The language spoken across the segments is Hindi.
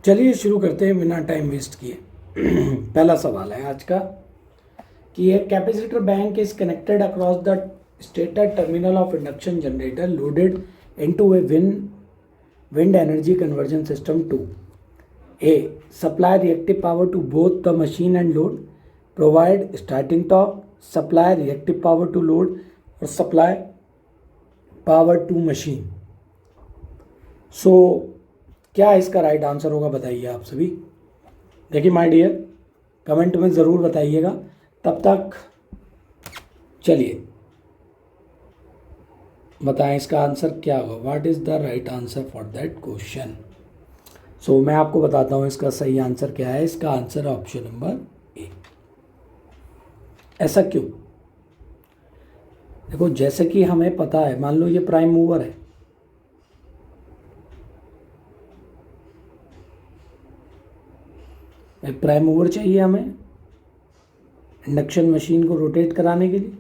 चलिए शुरू करते हैं बिना टाइम वेस्ट किए। पहला सवाल है आज का कि a capacitor bank is connected across the stator terminal of induction generator loaded into A wind energy conversion system to A. Supply reactive power to both the machine and load, provide starting torque, supply reactive power to load or supply power to machine. So क्या इसका राइट आंसर होगा बताइए आप सभी। देखिए माय डियर, कमेंट में ज़रूर बताइएगा। तब तक चलिए बताएं इसका आंसर क्या होगा। What is the right answer for that question. So मैं आपको बताता हूँ इसका सही आंसर क्या है। इसका आंसर ऑप्शन नंबर ए। ऐसा क्यों? देखो, जैसे कि हमें पता है, मान लो ये प्राइम मूवर है, एक प्राइम मूवर चाहिए हमें इंडक्शन मशीन को रोटेट कराने के लिए।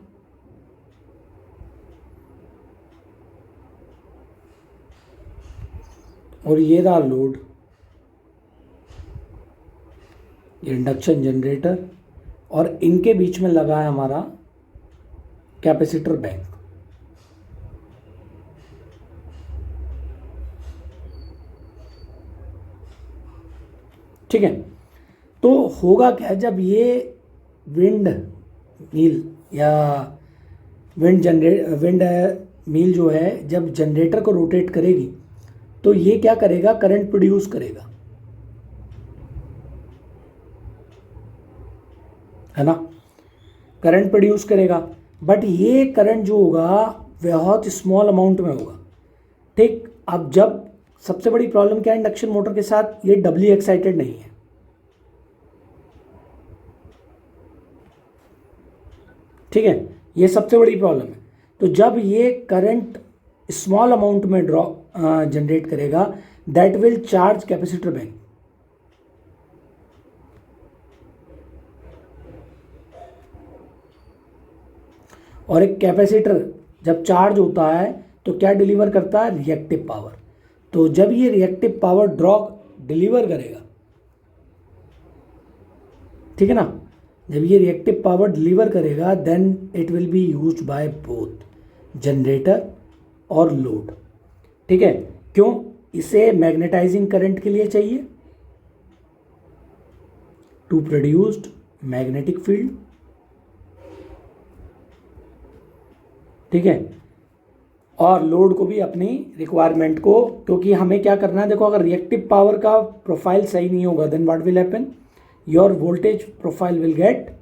और ये रहा लोड, इंडक्शन जनरेटर, और इनके बीच में लगा है हमारा कैपेसिटर बैंक। ठीक है, तो होगा क्या जब ये विंड मिल या विंड मिल जो है जब जनरेटर को रोटेट करेगी तो ये क्या करेगा, करंट प्रोड्यूस करेगा, है ना, करंट प्रोड्यूस करेगा। बट ये करंट जो होगा बहुत स्मॉल अमाउंट में होगा। ठीक, अब जब सबसे बड़ी प्रॉब्लम क्या है इंडक्शन मोटर के साथ, ये डबली एक्साइटेड नहीं है। ठीक है, ये सबसे बड़ी प्रॉब्लम है। तो जब ये करंट स्मॉल अमाउंट में ड्रॉ जनरेट करेगा, that will charge capacitor bank. और एक कैपेसिटर जब चार्ज होता है तो क्या डिलीवर करता है, रिएक्टिव पावर। तो जब ये रिएक्टिव पावर ड्रॉ डिलीवर करेगा, ठीक है ना, जब ये रिएक्टिव पावर डिलीवर करेगा then it will be used by both generator और लोड। ठीक है, क्यों? इसे मैग्नेटाइजिंग करंट के लिए चाहिए, टू प्रोड्यूस्ड मैग्नेटिक फील्ड। ठीक है, और लोड को भी अपनी रिक्वायरमेंट को, क्योंकि हमें क्या करना है, देखो अगर रिएक्टिव पावर का प्रोफाइल सही नहीं होगा then what will happen, your voltage profile will get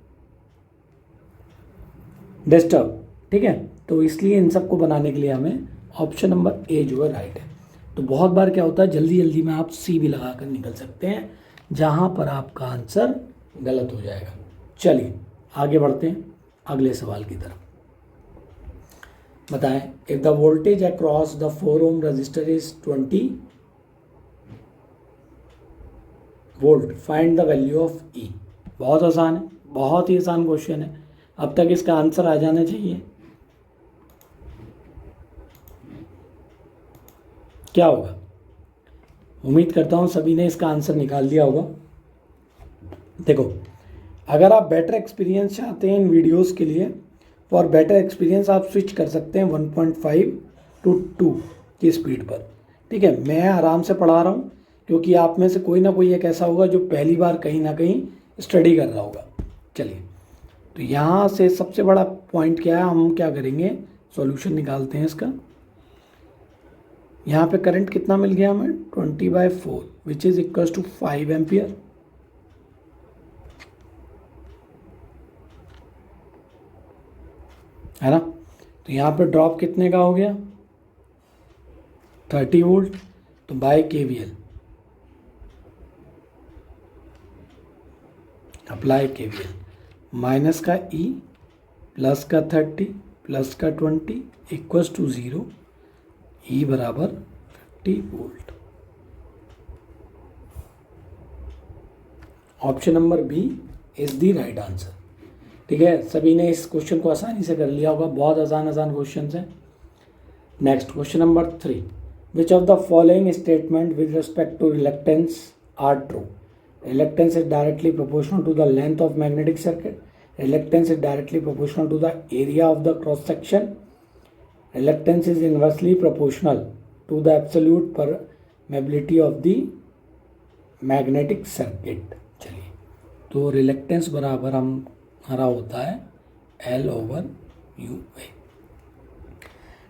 disturb. ठीक है, तो इसलिए इन सबको बनाने के लिए हमें ऑप्शन नंबर ए जो है राइट है। तो बहुत बार क्या होता है, जल्दी जल्दी में आप सी भी लगा कर निकल सकते हैं, जहां पर आपका आंसर गलत हो जाएगा। चलिए आगे बढ़ते हैं अगले सवाल की तरफ। बताएं, if the voltage across the 4 ohm resistor is 20 volt, find the value of E. बहुत आसान है, बहुत ही आसान क्वेश्चन है। अब तक इसका आंसर आ जाना चाहिए। क्या होगा? उम्मीद करता हूँ सभी ने इसका आंसर निकाल दिया होगा। देखो, अगर आप बेटर एक्सपीरियंस चाहते हैं इन वीडियोस के लिए, फॉर बेटर एक्सपीरियंस आप स्विच कर सकते हैं 1.5 to 2 की स्पीड पर। ठीक है, मैं आराम से पढ़ा रहा हूँ क्योंकि आप में से कोई ना कोई एक ऐसा होगा जो पहली बार कहीं ना कहीं स्टडी कर रहा होगा। चलिए, तो यहाँ से सबसे बड़ा पॉइंट क्या है, हम क्या करेंगे, सॉल्यूशन निकालते हैं इसका। यहाँ पे करंट कितना मिल गया हमें, 20/4 which is equal to 5 ampere. है ना, तो यहाँ पे ड्रॉप कितने का हो गया, 30 वोल्ट। तो by KVL, apply KVL, minus का E प्लस का 30 प्लस का 20 इक्वल्स टू 0, E बराबर 50 volt. Option number B is the right answer. ठीक है, सभी ने इस क्वेश्चन को आसानी से कर लिया होगा, बहुत आसान आसान क्वेश्चन हैं। Next question number 3, which of the following statement with respect to reluctance are true. Reluctance is directly proportional to the length of magnetic circuit. Reluctance is directly proportional to the area of the cross section. Reluctance is inversely proportional to the absolute permeability of the magnetic circuit. चलिए, तो रिलक्टेंस बराबर हमारा होता है L/U.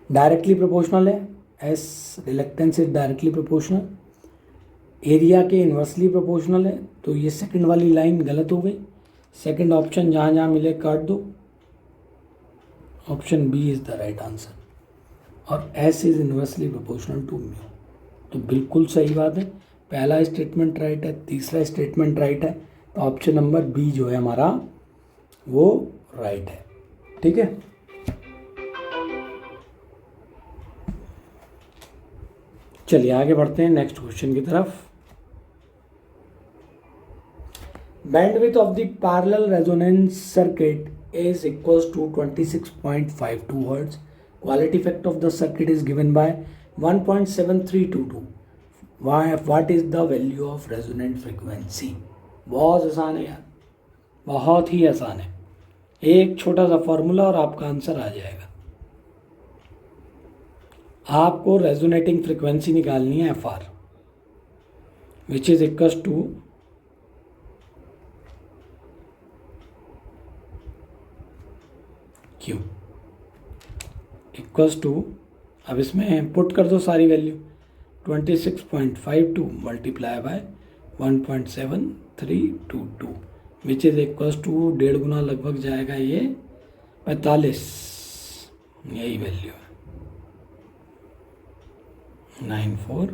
डायरेक्टली प्रोपोर्शनल है, S reluctance is directly proportional. Area के इन्वर्सली प्रोपोर्शनल है, तो ये सेकंड वाली लाइन गलत हो गई. सेकंड ऑप्शन जहाँ जहाँ मिले काट दो. Option B is the right answer. और S is inversely proportional to mu, तो बिल्कुल सही बात है. पहला स्टेटमेंट राइट है, तीसरा स्टेटमेंट राइट है, तो ऑप्शन नंबर बी जो है हमारा वो राइट है. ठीक है, चलिए आगे बढ़ते हैं नेक्स्ट क्वेश्चन की तरफ. Bandwidth of the parallel resonance circuit is equals to 26.52 hertz. Quality factor of the circuit is given by 1.7322. What is the value of resonant frequency? बहुत आसान है यार, बहुत ही आसान है. एक छोटा सा फॉर्मूला और आपका आंसर आ जाएगा. आपको रेजोनेटिंग फ्रिक्वेंसी निकालनी है FR, which is equals to Q equals to, अब इसमें पुट कर दो सारी value. 26.52 multiply by 1.7322 which is equals to 1.5 गुना लगभग जाएगा ये 45. यही वैल्यू है 94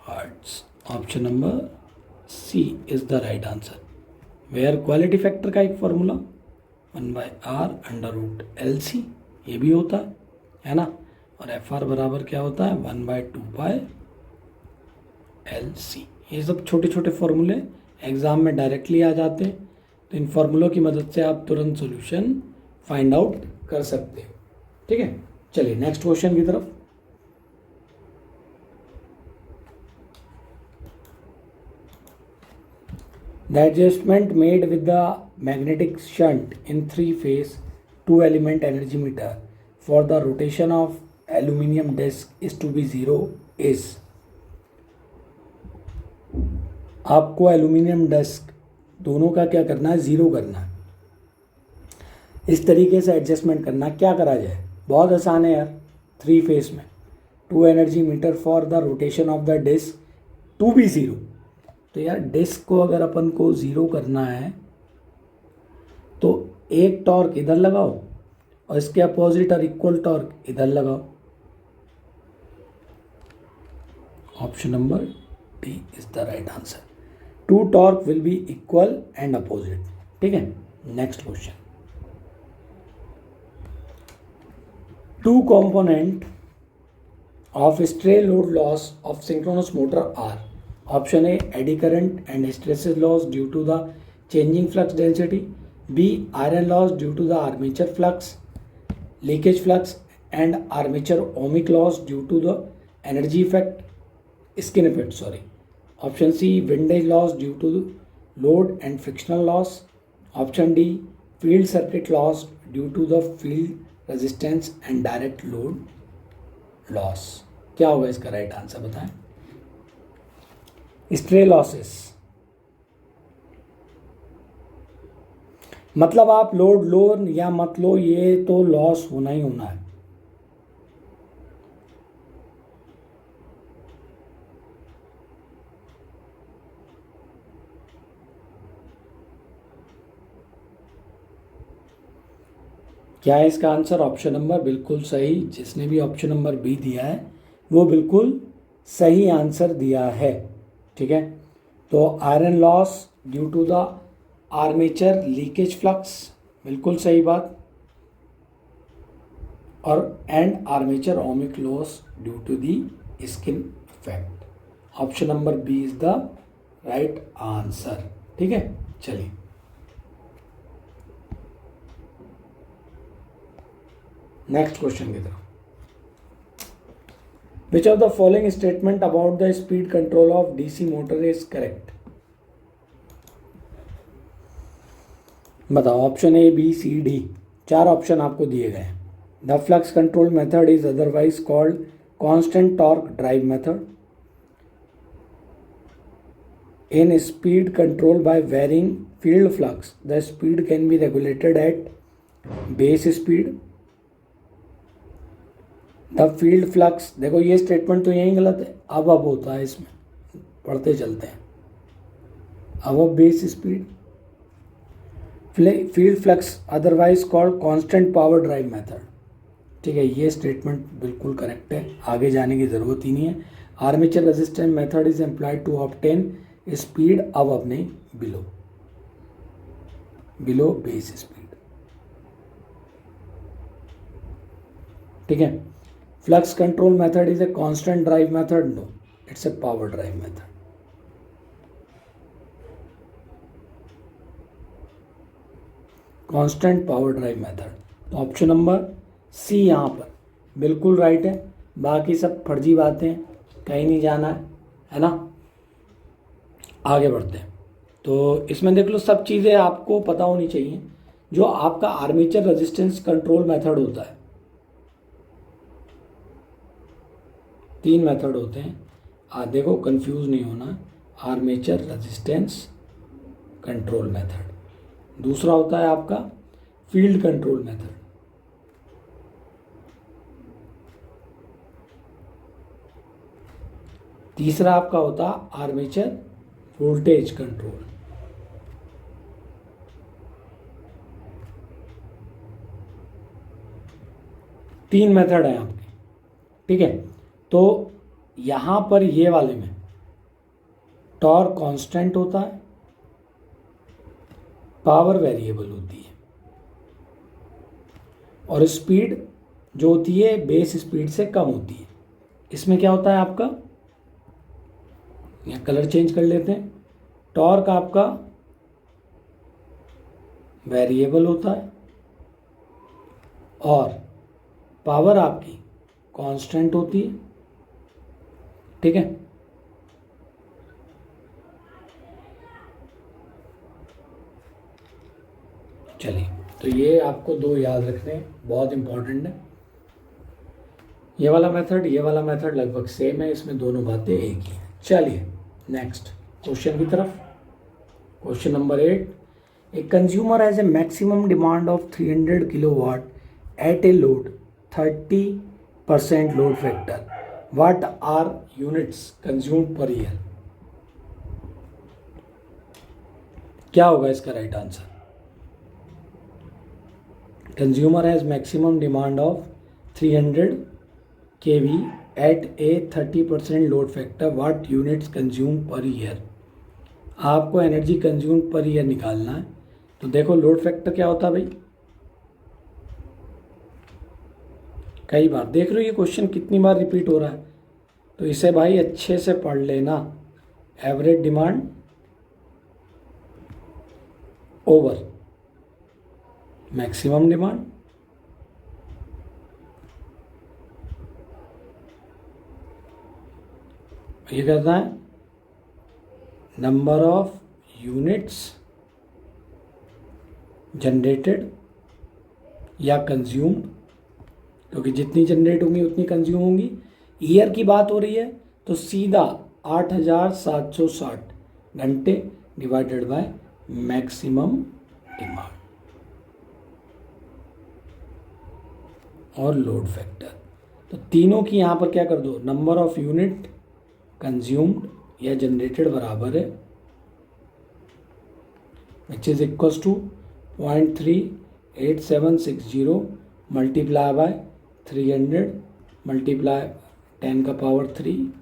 hertz. Option number C is the right answer. Where quality factor का एक फॉर्मूला 1/R√LC ये भी होता है ना, और FR बराबर क्या होता है 1/2πLC. ये सब छोटे छोटे फॉर्मूले एग्ज़ाम में डायरेक्टली आ जाते हैं, तो इन फॉर्मूलों की मदद से आप तुरंत सॉल्यूशन फाइंड आउट कर सकते हो. ठीक है, चलिए नेक्स्ट क्वेश्चन की तरफ. The adjustment made with the magnetic shunt in 3-phase 2-element energy meter for the rotation of aluminum disc is to be 0 is. आपको एल्यूमिनियम डिस्क दोनों का क्या करना है, 0 करना है. इस तरीके से एडजस्टमेंट करना. क्या करा जाए, बहुत आसान है यार. 3 फेस में 2 energy meter for the rotation of the disc to be 0. तो यार डिस्क को अगर अपन को 0 करना है तो एक टॉर्क इधर लगाओ और इसके अपोजिट और इक्वल टॉर्क इधर लगाओ. Option number D is the right answer. 2 torque will be equal and opposite. ठीक है, next question. 2 component of stray load loss of synchronous motor are. Option A, eddy current and hysteresis loss due to the changing flux density. B, iron loss due to the armature flux, leakage flux and armature ohmic loss due to the energy effect, skin effect, sorry. Option C, windage loss due to load and frictional loss. Option D, field circuit loss due to the field resistance and direct load loss. क्या होगा इसका राइट आंसर बताएं. स्ट्रे लॉसेस मतलब आप लोड लो या मत लो, ये तो लॉस होना ही होना है. क्या है इसका आंसर. ऑप्शन नंबर बिल्कुल सही. जिसने भी ऑप्शन नंबर बी दिया है वो बिल्कुल सही आंसर दिया है. ठीक है, तो iron loss due to the armature leakage flux, बिल्कुल सही बात. और and armature ohmic loss due to the skin effect. Option number B is the right answer. ठीक है, चलिए नेक्स्ट क्वेश्चन की तरफ. Which of the following statement about the speed control of DC motor is correct? बताओ option A B C D, 4 option आपको दिए गए हैं। The flux control method is otherwise called constant torque drive method. In speed control by varying field flux the speed can be regulated at base speed. The field flux, देखो ये स्टेटमेंट तो यही गलत है, अब होता है इसमें, पढ़ते चलते हैं। अब base speed, field flux otherwise called constant power drive method. ठीक है, ये स्टेटमेंट बिल्कुल करेक्ट है, आगे जाने की ज़रूरत ही नहीं है। Armature resistance method is employed to obtain speed अब नहीं, बिलो बेस स्पीड। ठीक है, flux control method is a constant drive method, no it's a power drive method. Constant power drive method, तो ऑप्शन नंबर सी यहाँ पर बिल्कुल राइट है, बाकी सब फर्जी बातें, कहीं नहीं जाना है ना। आगे बढ़ते हैं, तो इसमें देख लो सब चीज़ें आपको पता होनी चाहिए। जो आपका आर्मेचर रेजिस्टेंस कंट्रोल मेथड होता है, 3 मेथड होते हैं, देखो कंफ्यूज नहीं होना। आर्मेचर रेजिस्टेंस कंट्रोल मेथड, दूसरा होता है आपका फील्ड कंट्रोल मेथड, तीसरा आपका होता है आर्मेचर वोल्टेज कंट्रोल। तीन मेथड है आपके। ठीक है, तो यहां पर ये वाले में टॉर्क कांस्टेंट होता है, पावर वेरिएबल होती है, और स्पीड जो होती है बेस स्पीड से कम होती है। इसमें क्या होता है आपका, यहाँ कलर चेंज कर लेते हैं, टॉर्क आपका वेरिएबल होता है और पावर आपकी कांस्टेंट होती है। ठीक है, चलिए, तो ये आपको 2 याद रखने हैं, बहुत इंपॉर्टेंट है। ये वाला मेथड लगभग सेम है, इसमें दोनों बातें एक ही हैं। चलिए नेक्स्ट क्वेश्चन की तरफ। Question number 8, a consumer has a maximum demand of 300 kilowatt at a load 30% load factor, what are units consumed per year. क्या होगा इसका right answer. Consumer has maximum demand of 300 kV at a 30% load factor, what units consume per year. आपको एनर्जी कंज्यूम पर ईयर निकालना है। तो देखो लोड फैक्टर क्या होता है भाई, कई बार देख रहे हो ये क्वेश्चन कितनी बार रिपीट हो रहा है, तो इसे भाई अच्छे से पढ़ लेना। Average demand over maximum demand, ये कहता है नंबर ऑफ यूनिट्स जनरेटेड या कंज्यूम्ड, क्योंकि जितनी जनरेट होंगी उतनी कंज्यूम होंगी। ईयर की बात हो रही है तो सीधा 8760 घंटे डिवाइडेड बाय मैक्सिमम डिमांड और लोड फैक्टर। तो तीनों की यहाँ पर क्या कर दो, नंबर ऑफ यूनिट कंज्यूम्ड या जनरेटेड बराबर है which is equals to 0.38760 multiply by 300 multiply 10 का power 3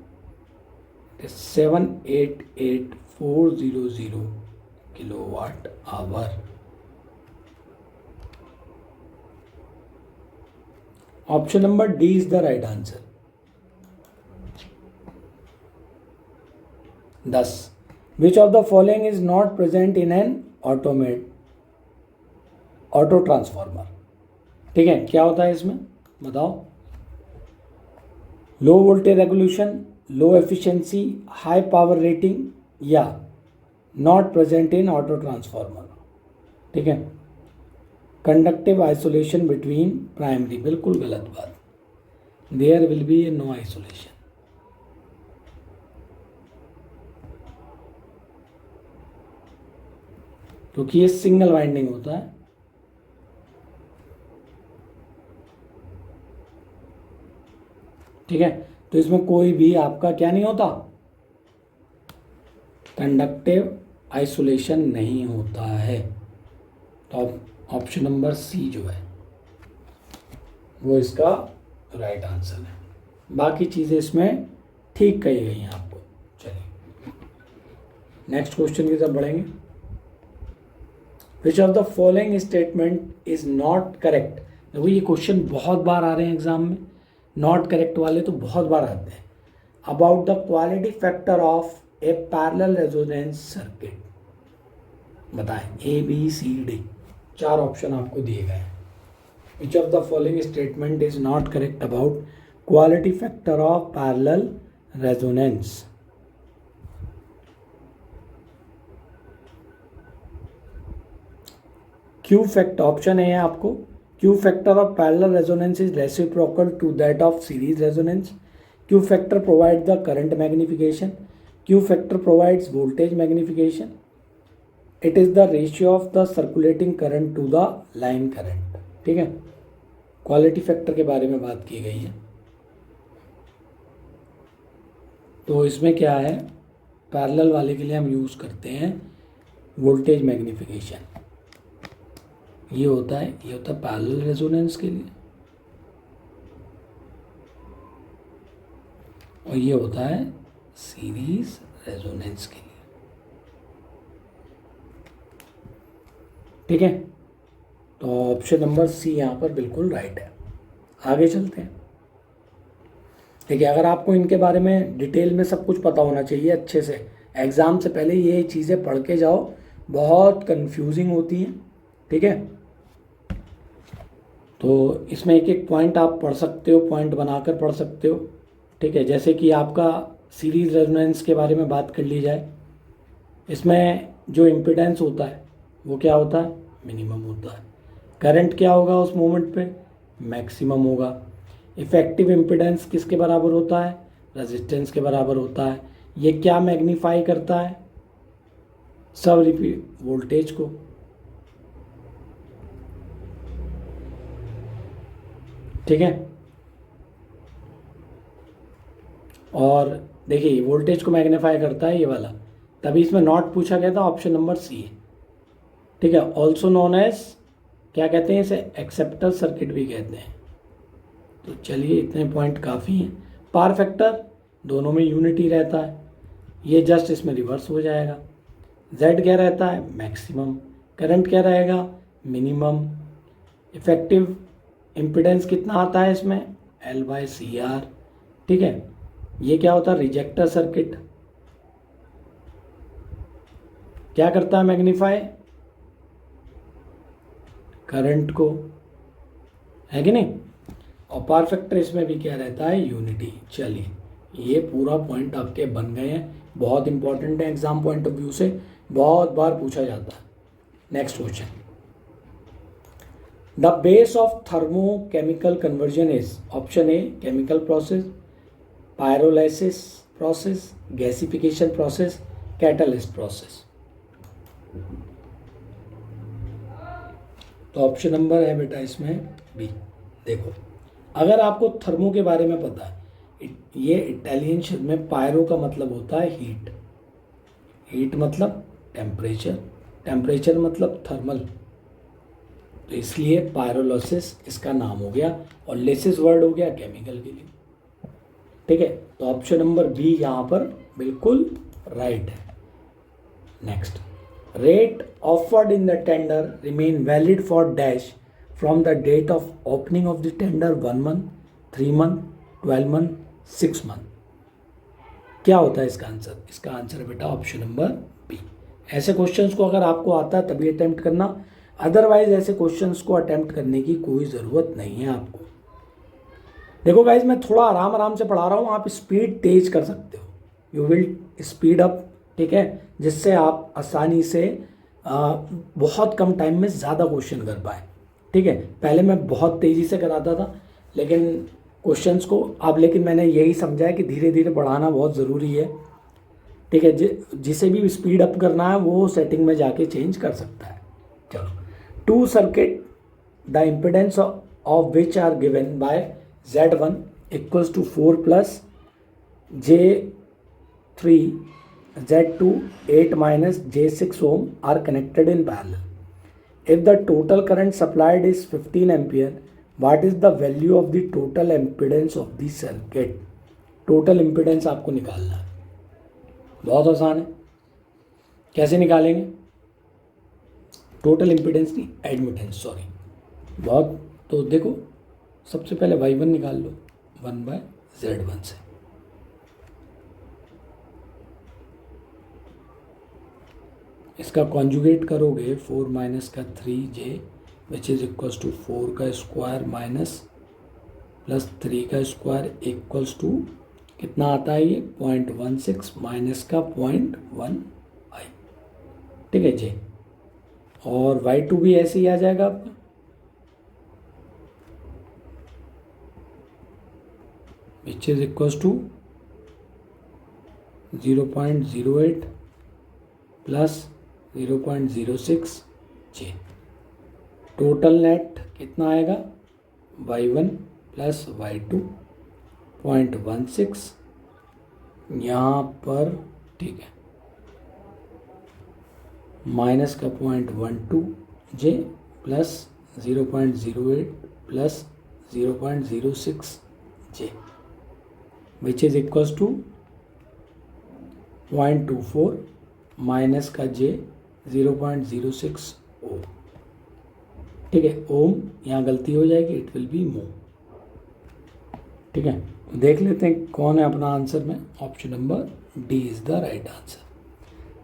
788,400 kilowatt hour. Option number D is the right answer. 10, which of the following is not present in an auto transformer. ठीक है, क्या होता है इसमें बताओ। Low voltage regulation, low efficiency, high power rating या not present in auto transformer. ठीक है। कंडक्टिव आइसोलेशन बिटवीन प्राइमरी, बिल्कुल गलत बात, there will be a no isolation. क्योंकि ये सिंगल वाइंडिंग होता है। ठीक है, तो इसमें कोई भी आपका क्या नहीं होता, कंडक्टिव आइसोलेशन नहीं होता है। तो ऑप्शन नंबर सी जो है वो इसका राइट आंसर है। बाकी चीज़ें इसमें ठीक कही गई हैं आपको। चलिए नेक्स्ट क्वेश्चन की तरफ बढ़ेंगे। विच of the following statement is not correct. देखो ये क्वेश्चन बहुत बार आ रहे हैं एग्जाम में, नॉट करेक्ट वाले तो बहुत बार आते हैं। About the quality factor of a parallel resonance circuit, बताएं A B C D, 4 option आपको दिए गए हैं। Which of the following statement is not correct about quality factor of parallel resonance. Q factor, option है आपको, Q factor of parallel resonance is reciprocal to that of series resonance. Q factor provide the current magnification. Q factor provides voltage magnification. It is the ratio of the circulating current to the line current. ठीक है, क्वालिटी फैक्टर के बारे में बात की गई है। तो इसमें क्या है, पैरेलल वाले के लिए हम यूज करते हैं वोल्टेज मैग्निफिकेशन। ये होता है पैरेलल रेजोनेंस के लिए, और ये होता है सीरीज रेजोनेंस के लिए। ठीक है, तो ऑप्शन नंबर सी यहाँ पर बिल्कुल राइट है। आगे चलते हैं। देखिए, अगर आपको इनके बारे में डिटेल में सब कुछ पता होना चाहिए अच्छे से, एग्ज़ाम से पहले ये चीज़ें पढ़ के जाओ, बहुत कंफ्यूजिंग होती हैं। ठीक है, तो इसमें एक एक पॉइंट आप पढ़ सकते हो, पॉइंट बनाकर पढ़ सकते हो। ठीक है, जैसे कि आपका सीरीज रेजोनेंस के बारे में बात कर ली जाए, इसमें जो इम्पिडेंस होता है वो क्या होता है, मिनिमम होता है। करंट क्या होगा उस मोमेंट पे, मैक्सिमम होगा। इफेक्टिव इम्पिडेंस किसके बराबर होता है, रेजिस्टेंस के बराबर होता है। ये क्या मैग्नीफाई करता है, सब रिपीट वोल्टेज को। ठीक है, और देखिए वोल्टेज को मैग्नीफाई करता है ये वाला, तभी इसमें नॉट पूछा गया था, ऑप्शन नंबर सी है। ठीक है, ऑल्सो नोन एज क्या कहते हैं इसे, एक्सेप्टर सर्किट भी कहते हैं। तो चलिए इतने पॉइंट काफ़ी हैं। पावर फैक्टर दोनों में यूनिटी रहता है, ये जस्ट इसमें रिवर्स हो जाएगा। जेड क्या रहता है, मैक्सिमम। करंट क्या रहेगा, मिनिमम। इफेक्टिव इम्पिडेंस कितना आता है इसमें, L/CR। ठीक है, ये क्या होता है, रिजेक्टर सर्किट। क्या करता है, मैग्नीफाई करंट को, है कि नहीं। और पावर फैक्टर इसमें भी क्या रहता है, यूनिटी। चलिए ये पूरा पॉइंट आपके बन गए हैं, बहुत इंपॉर्टेंट है एग्जाम पॉइंट ऑफ व्यू से, बहुत बार पूछा जाता है। Next question, the base of thermochemical conversion is, option a chemical process, pyrolysis process, gasification process, catalyst process. तो ऑप्शन नंबर है बेटा इसमें बी। देखो, अगर आपको थर्मो के बारे में पता है, ये इटालियन शब्द में पायरो का मतलब होता है हीट, हीट मतलब टेम्परेचर, टेम्परेचर मतलब थर्मल, तो इसलिए पायरोलोसिस इसका नाम हो गया, और लेसिस वर्ड हो गया केमिकल के लिए। ठीक है, तो ऑप्शन नंबर बी यहाँ पर बिल्कुल राइट है। Next, rate offered in the tender remain valid for dash from the date of opening of the tender 1 month, 3 month, 12 month, 6 month। क्या होता है इसका आंसर, इसका आंसर है बेटा ऑप्शन नंबर बी। ऐसे क्वेश्चंस को अगर आपको आता है तभी अटेम्प्ट करना, अदरवाइज ऐसे क्वेश्चंस को अटेम्प्ट करने की कोई ज़रूरत नहीं है आपको। देखो गाइज, मैं थोड़ा आराम आराम से पढ़ा रहा हूँ, आप स्पीड तेज कर सकते हो, यू विल स्पीड अप। ठीक है, जिससे आप आसानी से बहुत कम टाइम में ज़्यादा क्वेश्चन कर पाए। ठीक है, पहले मैं बहुत तेज़ी से कराता था लेकिन क्वेश्चंस को अब, लेकिन मैंने यही समझा है कि धीरे धीरे बढ़ाना बहुत ज़रूरी है। ठीक है, जिसे भी स्पीड अप करना है वो सेटिंग में जाके चेंज कर सकता है। चलो, two circuit the impedance of which are given by Z1 equals to 4 plus J3 Z2 8 minus J6 ohm are connected in parallel. If the total current supplied is 15 ampere, what is the value of the total impedance of the circuit? Total impedance आपको निकालना है, बहुत आसान है। कैसे निकालेंगे? टोटल इम्पिडेंस नहीं, एडमिटेंस, सॉरी, बहुत। तो देखो, सबसे पहले Y1 निकाल लो 1/Z1 से। इसका कॉन्जुगेट करोगे 4 माइनस का 3J which is equals to 4 का स्क्वायर माइनस प्लस 3 का स्क्वायर इक्वल्स टू कितना आता है ये 0.16 माइनस का 0.1i। ठीक है J, और Y2 भी ऐसे ही आ जाएगा आपका, which is equals to 0.08 plus 0.06 J। Total net कितना आएगा Y1 प्लस Y2 0.16 यहाँ पर। ठीक है, माइनस का 0.12 J plus 0.08 plus 0.06 J which is equals to 0.24 minus का J 0.06 ओम। ठीक है, ओम यहाँ गलती हो जाएगी, इट विल बी मो। ठीक है, देख लेते हैं कौन है अपना आंसर में। Option number D is the right answer.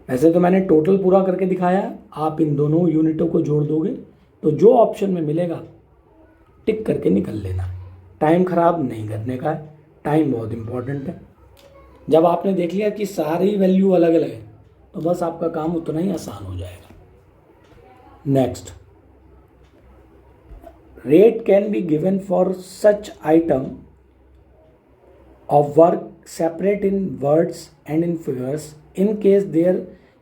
वैसे तो मैंने टोटल पूरा करके दिखाया है, आप इन दोनों यूनिटों को जोड़ दोगे तो जो ऑप्शन में मिलेगा टिक करके निकल लेना। टाइम ख़राब नहीं करने का है, टाइम बहुत इंपॉर्टेंट है। जब आपने देख लिया कि सारी वैल्यू अलग अलग है तो बस आपका काम उतना ही आसान हो जाएगा। Next, rate can be given for such item of work separate in words and in figures in case there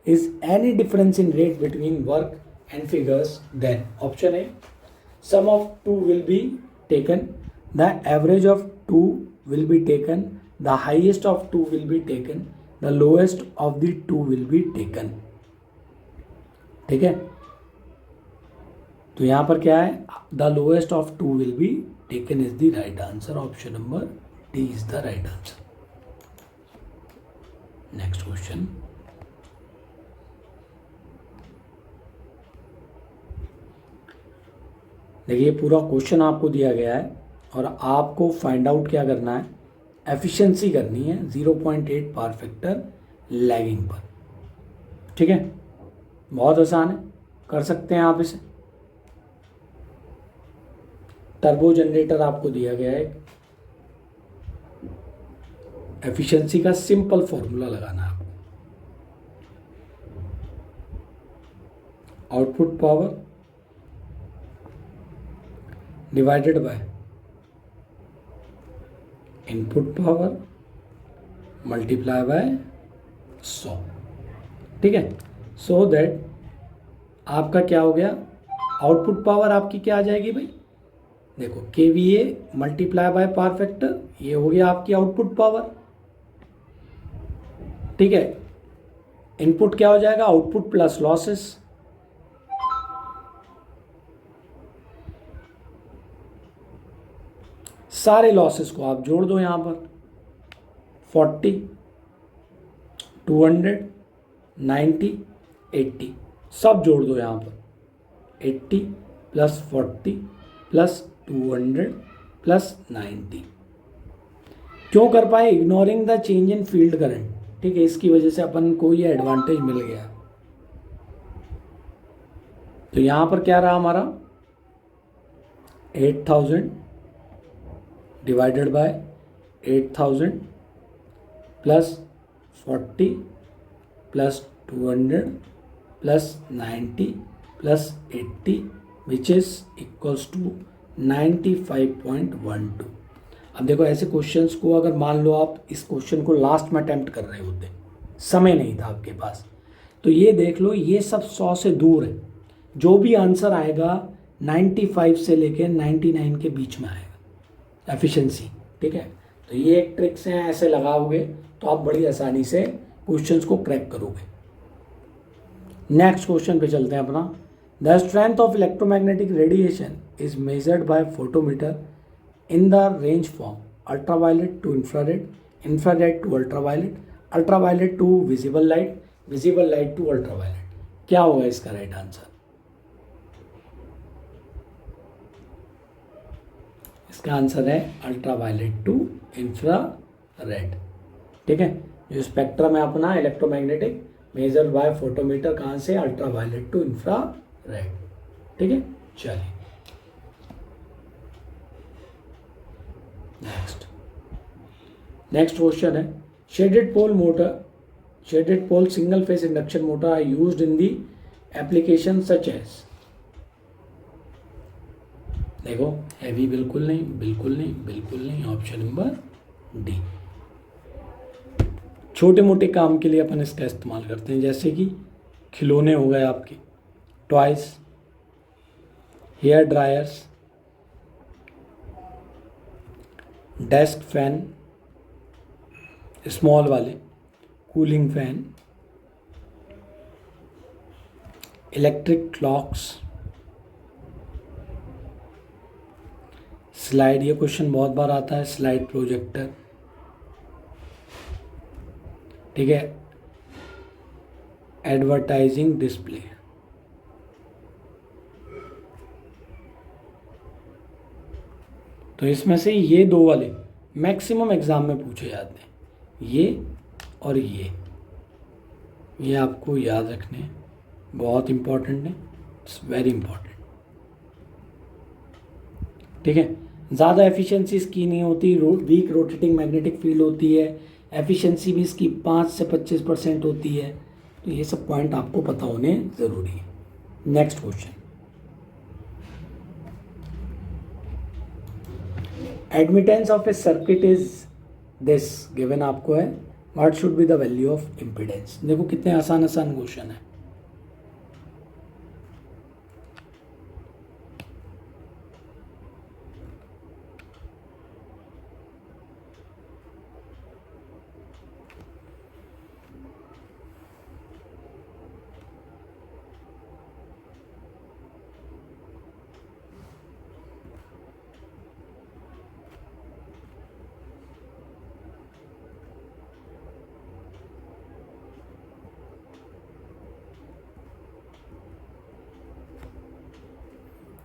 is any difference in rate between work and figures, then option A, sum of two will be taken, the average of two will be taken, the highest of two will be taken, the lowest of the two will be taken। ठीक है, तो यहाँ पर क्या है, the lowest of two will be taken is the right answer। Option number D is the right answer। Next question, देखिए पूरा क्वेश्चन आपको दिया गया है और आपको फाइंड आउट क्या करना है, एफिशिएंसी करनी है 0.8 पावर फैक्टर लैगिंग पर। ठीक है, बहुत आसान है, कर सकते हैं आप इसे। टर्बो जनरेटर आपको दिया गया है, एफिशिएंसी का सिंपल फॉर्मूला लगाना है आपको। Output power divided by input power multiply by 100। ठीक है, सो दैट आपका क्या हो गया, आउटपुट पावर आपकी क्या आ जाएगी भाई, देखो KVA multiply by power factor, ये हो गया आपकी आउटपुट पावर। ठीक है, इनपुट क्या हो जाएगा, आउटपुट प्लस लॉसेस, सारे लॉसेस को आप जोड़ दो यहाँ पर, 40 200 90 80 सब जोड़ दो यहाँ पर, 80 प्लस 40 प्लस 200 प्लस 90। क्यों कर पाए, ignoring the change in field current. ठीक है, इसकी वजह से अपन को ये एडवांटेज मिल गया। तो यहां पर क्या रहा हमारा, 8000 divided by 8000 plus 40 plus 200 plus 90 plus 80 which is equals to 95.12। अब देखो ऐसे क्वेश्चंस को अगर मान लो आप इस क्वेश्चन को लास्ट में अटेम्प्ट कर रहे होते, समय नहीं था आपके पास, तो ये देख लो ये सब 100 से दूर है, जो भी आंसर आएगा 95 से लेकर 99 के बीच में आएगा एफिशिएंसी। ठीक है, तो ये एक ट्रिक्स हैं, ऐसे लगाओगे तो आप बड़ी आसानी से क्वेश्चंस को क्रैक करोगे। नेक्स्ट क्वेश्चन पे चलते हैं अपना। The strength of electromagnetic radiation is measured by photometer in the range form ultraviolet to infrared, infrared to ultraviolet, ultraviolet to visible light, visible light to ultraviolet. क्या होगा इसका राइट आंसर? इसका आंसर है अल्ट्रावायलेट टू इंफ्रारेड। ठीक है, जो स्पेक्ट्रम है अपना इलेक्ट्रोमैग्नेटिक मेजर बाय फोटोमीटर, कहाँ से? Ultraviolet to infrared. ठीक है, चलिए नेक्स्ट क्वेश्चन है। Shaded pole motor, shaded pole single phase induction motor are used in the application such as. देखो हैवी बिल्कुल नहीं, बिल्कुल नहीं, बिल्कुल नहीं, ऑप्शन नंबर डी। छोटे मोटे काम के लिए अपन इसका इस्तेमाल करते हैं, जैसे कि खिलौने हो गए आपके, toys, hair dryers, desk fan small वाले, cooling fan, electric clocks, slide, ये क्वेश्चन बहुत बार आता है, स्लाइड प्रोजेक्टर। ठीक है, एडवर्टाइजिंग डिस्प्ले। तो इसमें से ये दो वाले मैक्सिमम एग्जाम में पूछे जाते हैं, ये और ये आपको याद रखने बहुत इंपॉर्टेंट है, इट्स वेरी इंपॉर्टेंट। ठीक है, ज़्यादा एफिशिएंसी इसकी नहीं होती, वीक रोटेटिंग मैग्नेटिक फील्ड होती है, एफिशिएंसी भी इसकी 5 से 25% होती है। तो ये सब पॉइंट आपको पता होने ज़रूरी है। Next question, admittance of A circuit is this given आपको है, what should be the value of impedance. देखो कितने आसान आसान क्वेश्चन है।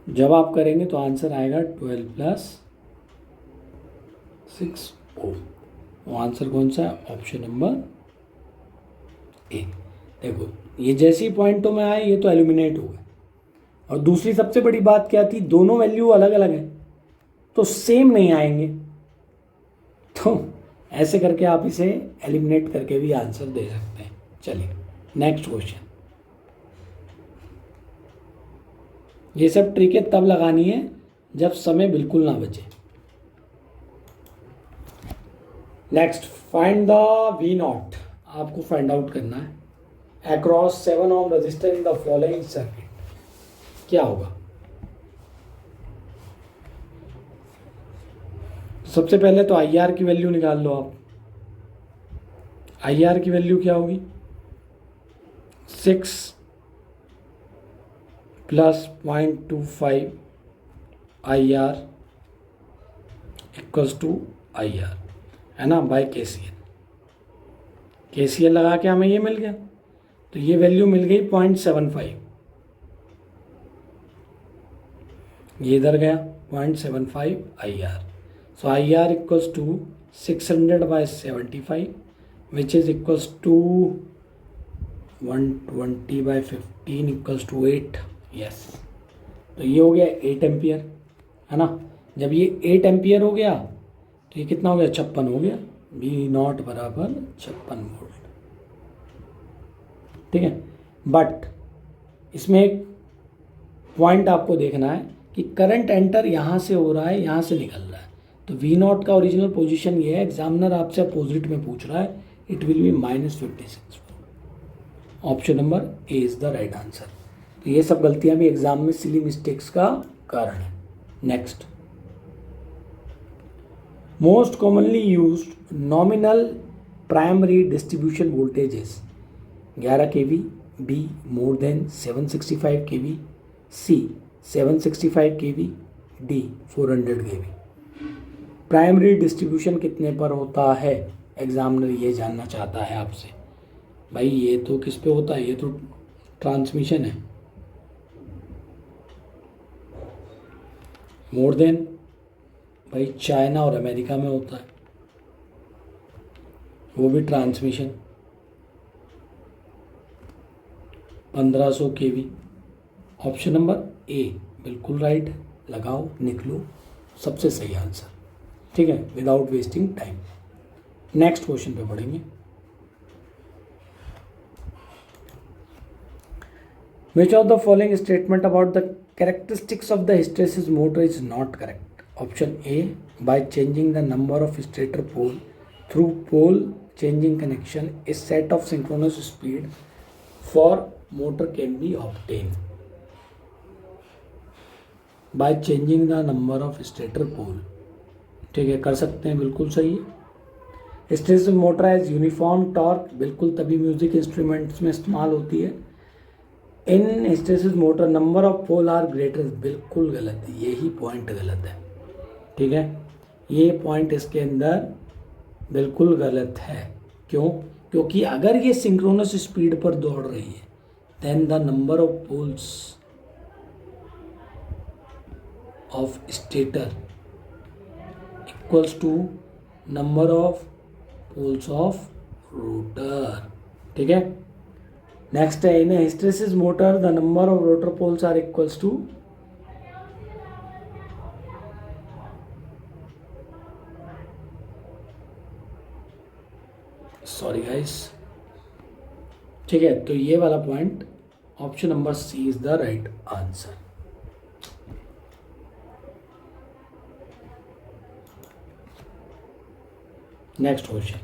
जब आप करेंगे तो आंसर आएगा 12 + 6 ओम। वो आंसर कौन सा है? Option number A. देखो ये जैसे ही पॉइंट तो में आए ये तो एलिमिनेट हो गए। और दूसरी सबसे बड़ी बात क्या थी, दोनों वैल्यू अलग अलग है तो सेम नहीं आएंगे, तो ऐसे करके आप इसे एलिमिनेट करके भी आंसर दे सकते हैं। चलिए नेक्स्ट क्वेश्चन। ये सब ट्रिकें तब लगानी है जब समय बिल्कुल ना बचे। Next, find the V naught, आपको फाइंड आउट करना है across 7 ohm resistor in the following circuit. क्या होगा? सबसे पहले तो आई आर की वैल्यू निकाल लो आप। आई आर की वैल्यू क्या होगी? 6 + 0.25 I R equals to I R, है ना, बाय KCL। KCL लगा के हमें ये मिल गया, तो ये वैल्यू मिल गई 0.75, ये इधर गया 0.75 I R. So I R equals to 600/75 which is equals to 120/15 equals to 8। Yes, तो ये हो गया 8 एम्पियर, है ना। जब ये 8 एम्पियर हो गया तो ये कितना हो गया? 56 हो गया। V0 = 56 volt. ठीक है, बट इसमें एक पॉइंट आपको देखना है कि करंट एंटर यहाँ से हो रहा है, यहाँ से निकल रहा है, तो वी नॉट का ओरिजिनल पोजीशन ये है, एग्जामिनर आपसे अपोजिट में पूछ रहा है, it will B -56। Option number A is the right answer. तो ये सब गलतियां भी एग्जाम में सिली मिस्टेक्स का कारण है। Next, most commonly used nominal primary distribution voltages 11 kV, B more than 765 kV, C 765 kV, D 400 kV। Primary distribution कितने पर होता है, एग्जामिनर ये जानना चाहता है आपसे। भाई ये तो किस पे होता है, ये तो ट्रांसमिशन है। मोर देन, भाई चाइना और अमेरिका में होता है, वो भी transmission. 1500 kV, option number A बिल्कुल राइट। लगाओ, निकलो, सबसे सही आंसर। ठीक है, without wasting time. Next question पे पढ़ेंगे। Which of the following statement about the characteristics of the hysteresis motor is not correct? Option A, by changing the number of stator pole through pole changing connection, a set of synchronous speed for motor can be obtained. By changing the number of stator pole, ठीक है, कर सकते हैं, बिल्कुल सही है। Hysteresis motor has uniform torque, बिल्कुल तभी म्यूजिक इंस्ट्रूमेंट्स में इस्तेमाल होती है। In hysteresis motor number of pole are greater, बिल्कुल गलत है, यही पॉइंट गलत है। ठीक है, ये पॉइंट इसके अंदर बिल्कुल गलत है। क्यों? क्योंकि अगर ये सिंक्रोनस स्पीड पर दौड़ रही है, then the number of poles of stator equals to number of poles of rotor. ठीक है, नेक्स्ट है, in hysteresis motor the number of rotor poles are equals to, sorry guys. ठीक है, तो ये वाला point option number C is the right answer. Next question,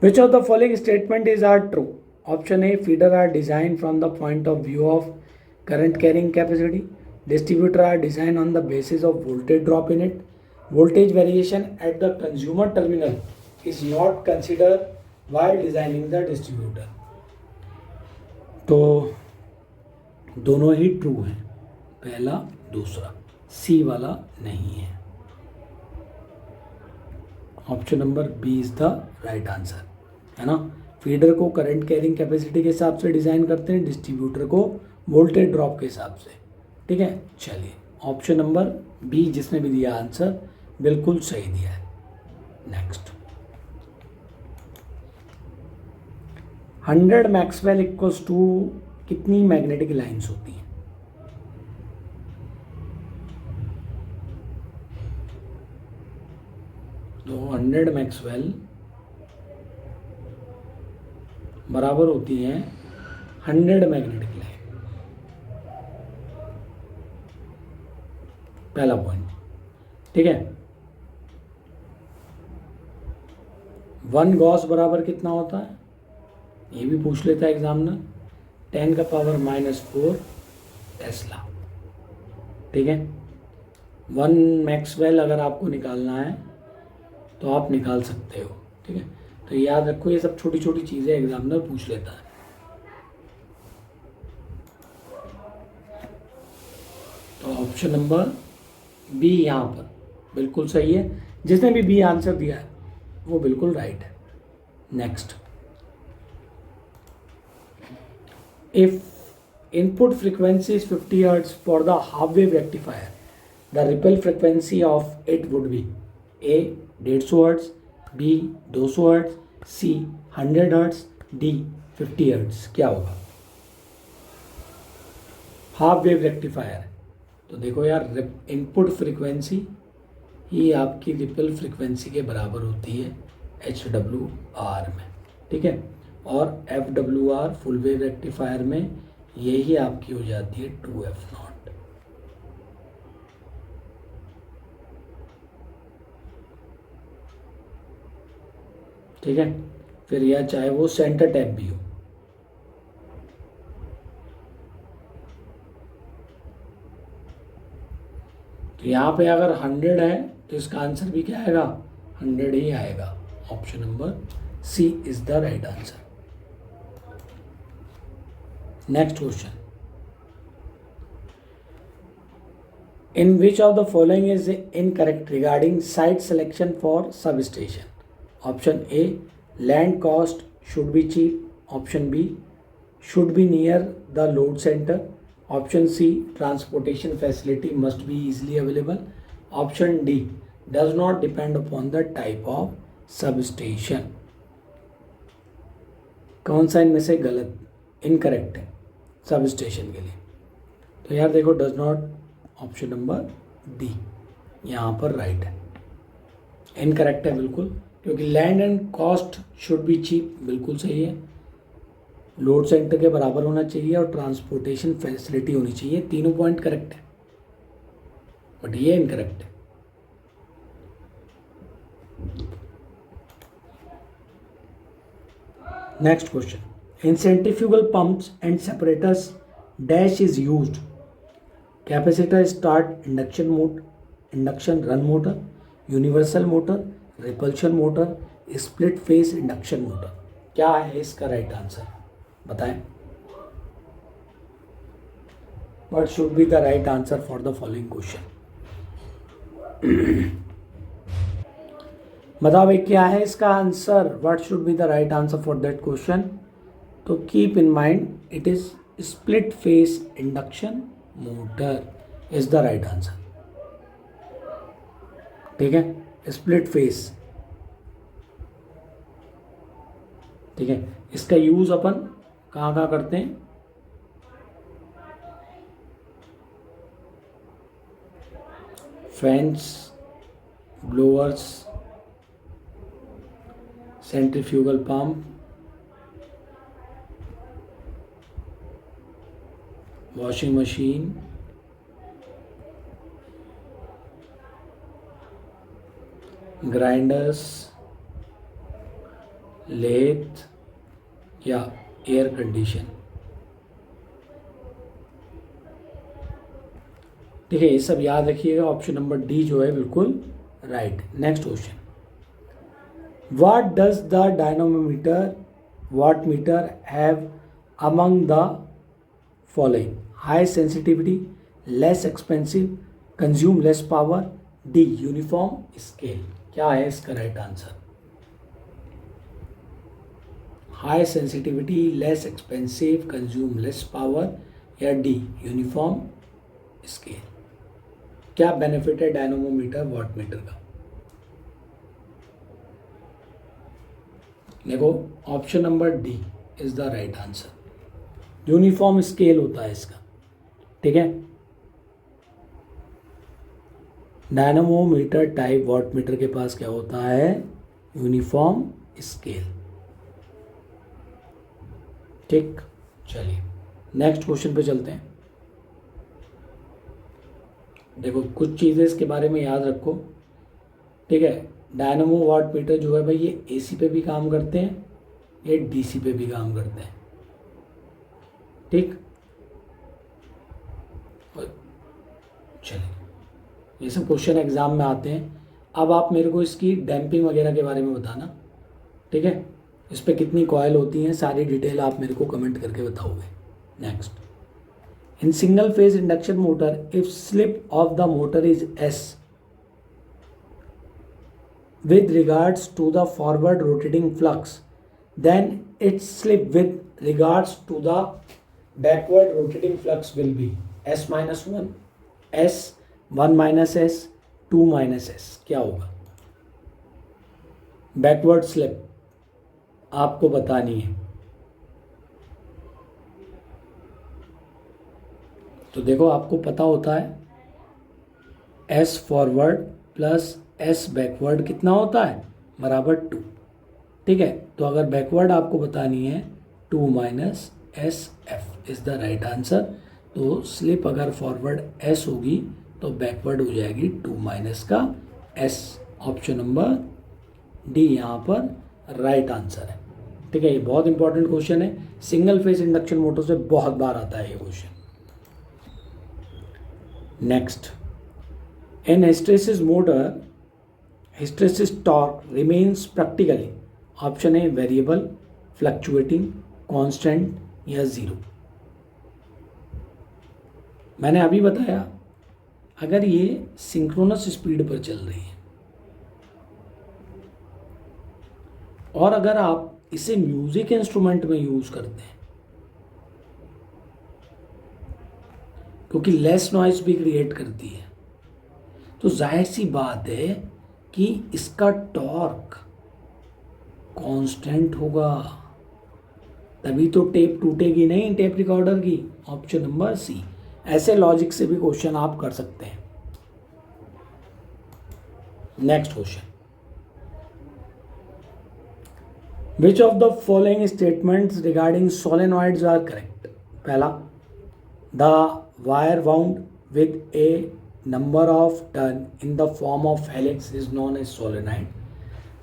which of the following statement is are true? Option A, feeder are designed from the point of view of current carrying capacity. Distributor are designed on the basis of voltage drop in it. Voltage variation at the consumer terminal is not considered while designing the distributor. तो दोनों ही ट्रू हैं, पहला दूसरा, सी वाला नहीं है। Option number B is the right answer, है ना। फीडर को करंट कैरिंग कैपेसिटी के हिसाब से डिज़ाइन करते हैं, डिस्ट्रीब्यूटर को वोल्टेज ड्रॉप के हिसाब से। ठीक है, चलिए ऑप्शन नंबर बी जिसने भी दिया आंसर बिल्कुल सही दिया है। नेक्स्ट, 100 मैक्सवेल इक्वल्स टू कितनी मैग्नेटिक लाइंस होती हैं? तो 100 मैक्सवेल बराबर होती हैं 100 मैग्नेटिक लाइन। पहला पॉइंट, ठीक है। 1 गॉस बराबर कितना होता है, ये भी पूछ लेता है एग्जामिनर, 10⁻⁻4 टेस्ला। ठीक है, 1 मैक्सवेल अगर आपको निकालना है तो आप निकाल सकते हो। ठीक है, तो याद रखो ये सब छोटी छोटी चीज़ें एग्जामिनर पूछ लेता है। तो ऑप्शन नंबर बी यहाँ पर बिल्कुल सही है, जिसने भी बी आंसर दिया है वो बिल्कुल राइट है। Next, if input frequency is 50 hertz for the half wave rectifier, the ripple frequency of it would be a 150 hertz, B 200 hertz, C 100 hertz, D 50 hertz. क्या होगा? हाफ वेव रेक्टिफायर, तो देखो यार, इनपुट फ्रीक्वेंसी ही आपकी रिपल फ्रीक्वेंसी के बराबर होती है HWR में। ठीक है, और FWR फुल वेव रेक्टिफायर में यही आपकी हो जाती है 2F0। ठीक है, फिर यह चाहे वो सेंटर टैप भी हो। तो यहाँ पे अगर 100 है तो इसका आंसर भी क्या आएगा, 100 ही आएगा। Option number C is the right answer. Next question, in which of the following is incorrect regarding site selection for substation? Option A, land cost should be cheap. Option B, should be near the load centre. Option C, transportation facility must be easily available. Option D, does not depend upon the type of substation. कौन सा इनमें से गलत, इनकरेक्ट है सब स्टेशन के लिए? तो यार देखो, does not, option number D यहाँ पर राइट है, इनकरेक्ट है बिल्कुल, क्योंकि land and cost should be cheap बिल्कुल सही है, लोड सेंटर के बराबर होना चाहिए और ट्रांसपोर्टेशन फैसिलिटी होनी चाहिए, तीनों पॉइंट करेक्ट है, बट ये इनकरेक्ट है। Next question, in centrifugal pumps and separators dash is used? Capacitor start induction run motor, universal motor, repulsion motor, split face induction motor. क्या है इसका राइट आंसर, बताएं। What should be the right answer for the following question? बताओ भाई क्या है इसका answer, what should be the right answer for that question? तो keep in mind it is split face induction motor is the right answer. ठीक है, स्प्लिट फेस। ठीक है, इसका यूज अपन कहाँ कहाँ करते हैं? Fans, blowers, centrifugal pump, washing machine, grinders, lathe या एयर कंडीशन। ठीक है, ये सब याद रखिएगा, ऑप्शन नंबर डी जो है बिल्कुल right. Next question, what does the dynamometer wattmeter have among the following? High sensitivity, less expensive, consume less power, D uniform scale. क्या है इसका right answer? High sensitivity, less expensive, consume less power, या डी यूनिफॉर्म स्केल। क्या बेनिफिट है डायनोमोमीटर वॉट मीटर का? देखो, option number D is the right answer, uniform scale होता है इसका। ठीक है, डायनोमोमीटर टाइप वॉट मीटर के पास क्या होता है? Uniform scale. ठीक, चलिए नेक्स्ट क्वेश्चन पे चलते हैं। देखो, कुछ चीज़ें इसके बारे में याद रखो। ठीक है, डायनमो वाट मीटर जो है भाई, ये एसी पे भी काम करते हैं, ये डीसी पे भी काम करते हैं। ठीक, चलिए, ये सब क्वेश्चन एग्जाम में आते हैं। अब आप मेरे को इसकी डैम्पिंग वगैरह के बारे में बताना। ठीक है, इस पर कितनी कॉयल होती हैं, सारी डिटेल आप मेरे को कमेंट करके बताओगे। Next, in single phase induction motor if slip of the motor is S with regards to the forward rotating flux, then its slip with regards to the backward rotating flux will be s minus 1, s 1 minus s, 2 minus s। क्या होगा? बैकवर्ड स्लिप आपको बतानी है। तो देखो, आपको पता होता है s forward plus S backward कितना होता है? बराबर 2। ठीक है, तो अगर बैकवर्ड आपको बतानी है 2 minus S F is the right answer. तो स्लिप अगर फॉरवर्ड एस होगी तो बैकवर्ड हो जाएगी 2 माइनस का एस। ऑप्शन नंबर डी यहाँ पर राइट आंसर है। ठीक है, ये बहुत इंपॉर्टेंट क्वेश्चन है, सिंगल फेज इंडक्शन मोटर से बहुत बार आता है ये question. Next, in hysteresis motor hysteresis torque remains practically, option a variable, fluctuating, constant या जीरो। मैंने अभी बताया अगर ये सिंक्रोनस स्पीड पर चल रही है और अगर आप इसे म्यूजिक इंस्ट्रूमेंट में यूज करते हैं क्योंकि लेस नॉइस भी क्रिएट करती है, तो जाहिर सी बात है कि इसका टॉर्क कांस्टेंट होगा, तभी तो टेप टूटेगी नहीं टेप रिकॉर्डर की। Option number C. ऐसे लॉजिक से भी क्वेश्चन आप कर सकते हैं। Next question, which of the following statements regarding solenoids are correct. पहला, the wire wound with a number of turn in the form of helix is known as solenoid.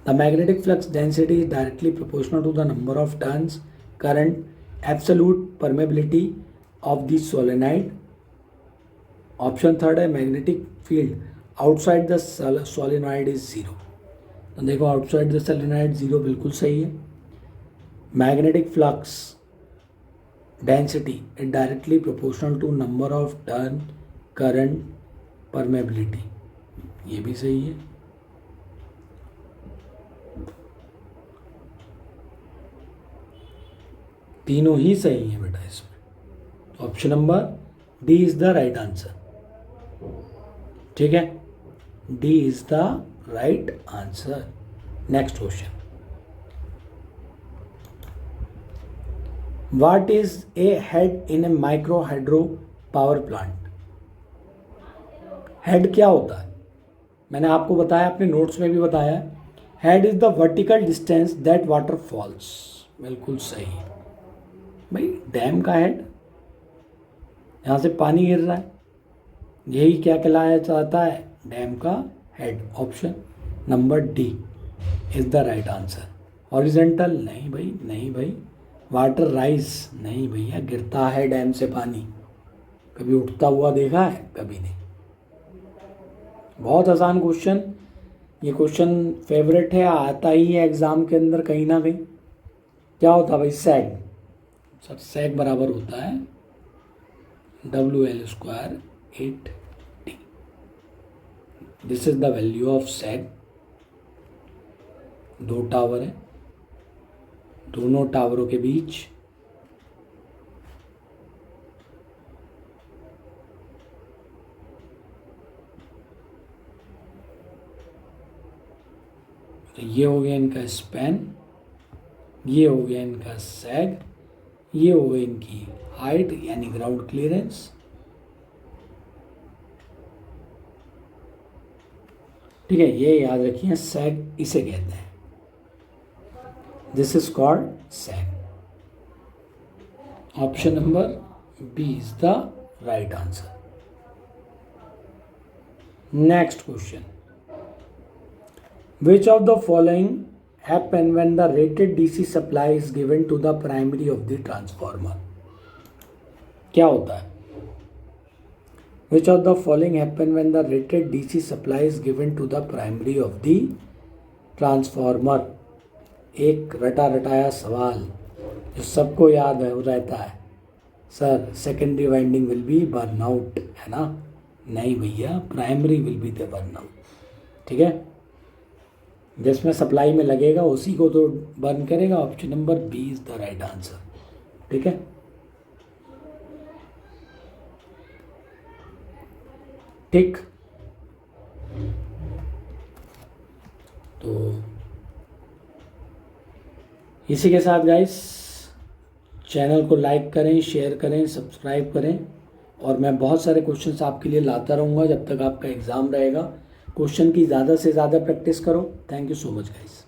The magnetic flux density is directly proportional to the number of turns. Current, absolute permeability of the solenoid. Option third है magnetic field outside the solenoid is zero. तो देखो outside the solenoid zero बिल्कुल सही है। Magnetic flux density is directly proportional to number of turn, current, permeability, ये भी सही है। तीनों ही सही है बेटा इसमें। Option number D is the right answer. ठीक है, D is the right answer. Next question, what is a head in A micro hydro power plant. Head क्या होता है, मैंने आपको बताया, अपने नोट्स में भी बताया। Head is the vertical distance that water falls. बिल्कुल सही भाई, डैम का हेड, यहाँ से पानी गिर रहा है, यही क्या कहलाया जाता है, डैम का head. Option number D is the right answer. Horizontal नहीं भाई, नहीं भाई। वाटर राइज नहीं भैया, गिरता है डैम से पानी, कभी उठता हुआ देखा है, कभी नहीं। बहुत आसान क्वेश्चन, ये क्वेश्चन फेवरेट है, आता ही है एग्जाम के अंदर कहीं ना कहीं। क्या होता है भाई, सैग। सर सैग बराबर होता है WL square 8T। This is the value of sag. दो टावर है, दोनों टावरों के बीच तो ये हो गया इनका स्पैन, ये हो गया इनका सैग, ये हो गई इनकी हाइट यानी ग्राउंड क्लियरेंस। ठीक है, ये याद रखिए, सैग इसे कहते हैं, this is called sag. Option number B is the right answer. Next question, which of the following happen when the rated DC supply is given to the primary of the transformer। क्या होता है, which of the following happen when the rated DC supply is given to the primary of the transformer। एक रटा रटाया सवाल जो सबको याद है, वो रहता है, sir secondary winding will be burn out, है ना। नहीं भैया, primary will be the burn out. ठीक है, जिसमें सप्लाई में लगेगा उसी को तो बर्न करेगा। Option number B is the right answer. ठीक है, ठीक। तो इसी के साथ गाइस चैनल को लाइक करें, शेयर करें, सब्सक्राइब करें, और मैं बहुत सारे क्वेश्चंस आपके लिए लाता रहूँगा जब तक आपका एग्ज़ाम रहेगा। क्वेश्चन की ज़्यादा से ज़्यादा प्रैक्टिस करो। Thank you so much guys.